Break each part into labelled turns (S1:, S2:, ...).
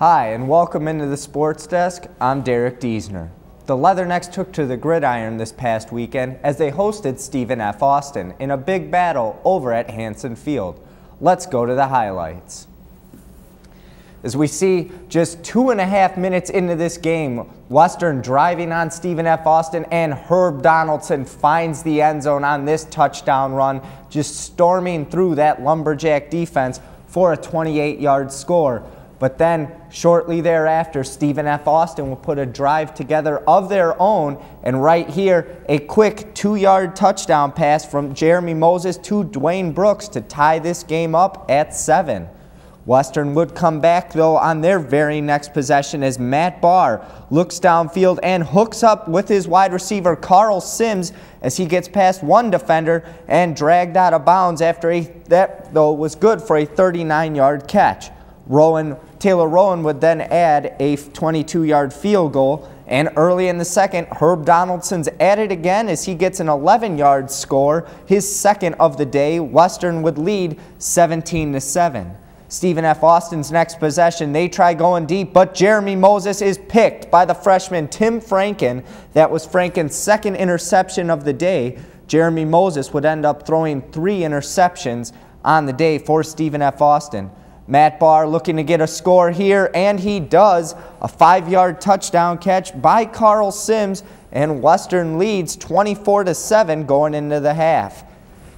S1: Hi, and welcome into the Sports Desk. I'm Derek Diesner. The Leathernecks took to the gridiron this past weekend as they hosted Stephen F. Austin in a big battle over at Hanson Field. Let's go to the highlights. As we see just 2.5 minutes into this game, Western driving on Stephen F. Austin, and Herb Donaldson finds the end zone on this touchdown run, just storming through that Lumberjack defense for a 28-yard score. But then, shortly thereafter, Stephen F. Austin will put a drive together of their own, and right here, a quick 2-yard touchdown pass from Jeremy Moses to Dwayne Brooks to tie this game up at 7. Western would come back, though, on their very next possession as Matt Barr looks downfield and hooks up with his wide receiver Carl Sims as he gets past one defender and dragged out of bounds after that, though, was good for a 39-yard catch. Taylor Rowan would then add a 22-yard field goal, and early in the second, Herb Donaldson's at it again as he gets an 11-yard score, his second of the day. Western would lead 17-7. Stephen F. Austin's next possession, they try going deep, but Jeremy Moses is picked by the freshman Tim Franken. That was Franken's second interception of the day. Jeremy Moses would end up throwing 3 interceptions on the day for Stephen F. Austin. Matt Barr looking to get a score here, and he does. A 5-yard touchdown catch by Carl Sims, and Western leads 24-7 going into the half.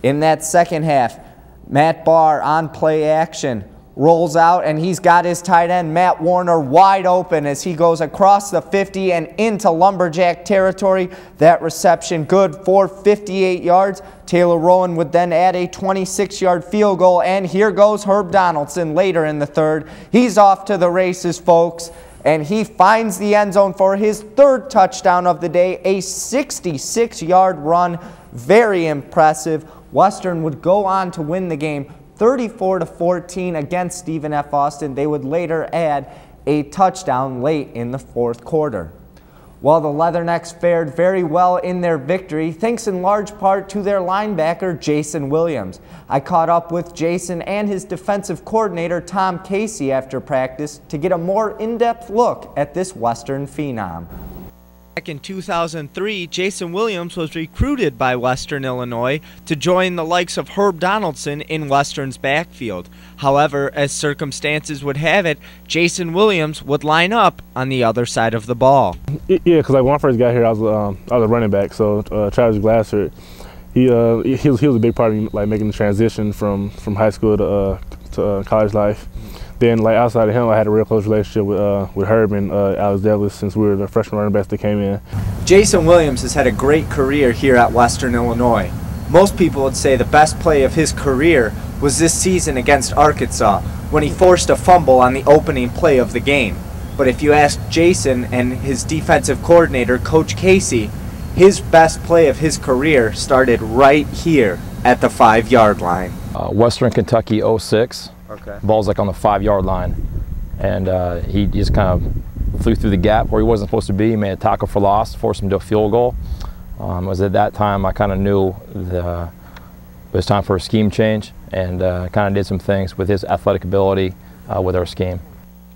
S1: In that second half, Matt Barr on play action rolls out, and he's got his tight end Matt Warner wide open as he goes across the 50 and into Lumberjack territory. That reception good for 58 yards. Taylor Rowan would then add a 26-yard field goal, and here goes Herb Donaldson later in the third. He's off to the races, folks, and he finds the end zone for his third touchdown of the day, a 66-yard run. Very impressive. Western would go on to win the game 34-14 against Stephen F. Austin. They would later add a touchdown late in the fourth quarter. While the Leathernecks fared very well in their victory, thanks in large part to their linebacker, Jason Williams. I caught up with Jason and his defensive coordinator, Tom Casey, after practice to get a more in-depth look at this Western phenom. Back in 2003, Jason Williams was recruited by Western Illinois to join the likes of Herb Donaldson in Western's backfield. However, as circumstances would have it, Jason Williams would line up on the other side of the ball.
S2: Yeah, because like when I first got here, I was a running back. So Travis Glasser, he was a big part of like making the transition from high school to college life. Then, like outside of him, I had a real close relationship with Herb and Alex Douglas since we were the freshman running backs that came in.
S1: Jason Williams has had a great career here at Western Illinois. Most people would say the best play of his career was this season against Arkansas when he forced a fumble on the opening play of the game. But if you ask Jason and his defensive coordinator, Coach Casey, his best play of his career started right here at the 5-yard line.
S3: Western Kentucky 06.
S1: Okay.
S3: Ball's like on the 5-yard line, and he just kind of flew through the gap where he wasn't supposed to be. He made a tackle for loss, forced him to a field goal. It was at that time I kind of knew it was time for a scheme change, and kind of did some things with his athletic ability with our scheme.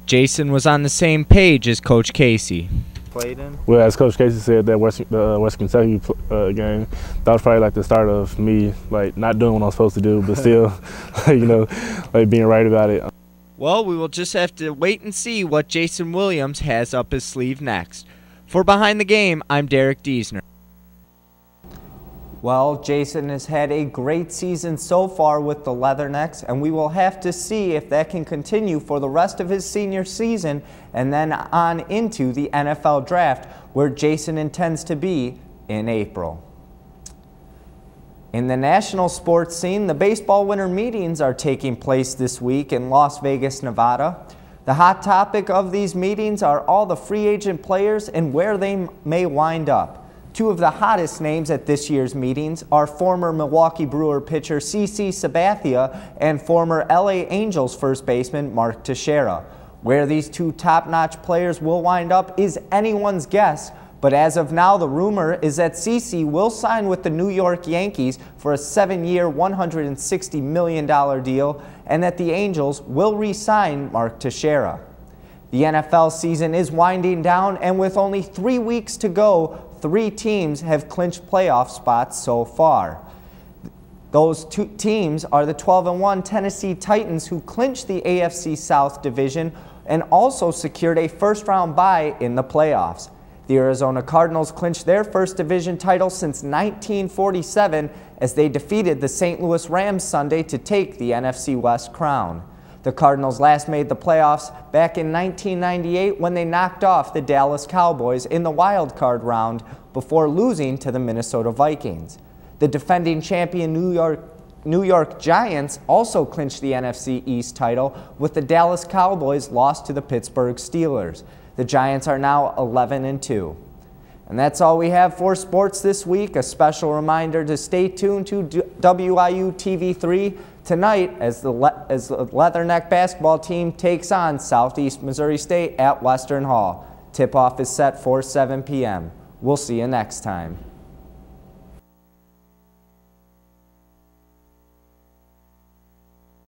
S1: Jason was on the same page as Coach Casey. Played in?
S2: Well, as Coach Casey said, that West Kentucky game, that was probably like the start of me like not doing what I'm supposed to do, but still, you know, like being right about it.
S1: Well, we will just have to wait and see what Jason Williams has up his sleeve next. For Behind the Game, I'm Derek Diesner. Well, Jason has had a great season so far with the Leathernecks, and we will have to see if that can continue for the rest of his senior season and then on into the NFL draft, where Jason intends to be in April. In the national sports scene, the baseball winter meetings are taking place this week in Las Vegas, Nevada. The hot topic of these meetings are all the free agent players and where they may wind up. Two of the hottest names at this year's meetings are former Milwaukee Brewer pitcher CC Sabathia and former LA Angels first baseman Mark Teixeira. Where these two top-notch players will wind up is anyone's guess, but as of now, the rumor is that CC will sign with the New York Yankees for a 7-year, $160 million deal, and that the Angels will re-sign Mark Teixeira. The NFL season is winding down, and with only 3 weeks to go, 3 teams have clinched playoff spots so far. Those 2 teams are the 12-1 Tennessee Titans, who clinched the AFC South division and also secured a first-round bye in the playoffs. The Arizona Cardinals clinched their first division title since 1947 as they defeated the St. Louis Rams Sunday to take the NFC West crown. The Cardinals last made the playoffs back in 1998 when they knocked off the Dallas Cowboys in the wild card round before losing to the Minnesota Vikings. The defending champion New York Giants also clinched the NFC East title, with the Dallas Cowboys lost to the Pittsburgh Steelers. The Giants are now 11-2. And that's all we have for sports this week. A special reminder to stay tuned to WIU TV3 tonight as the Leatherneck basketball team takes on Southeast Missouri State at Western Hall. Tip-off is set for 7 p.m. We'll see you next time.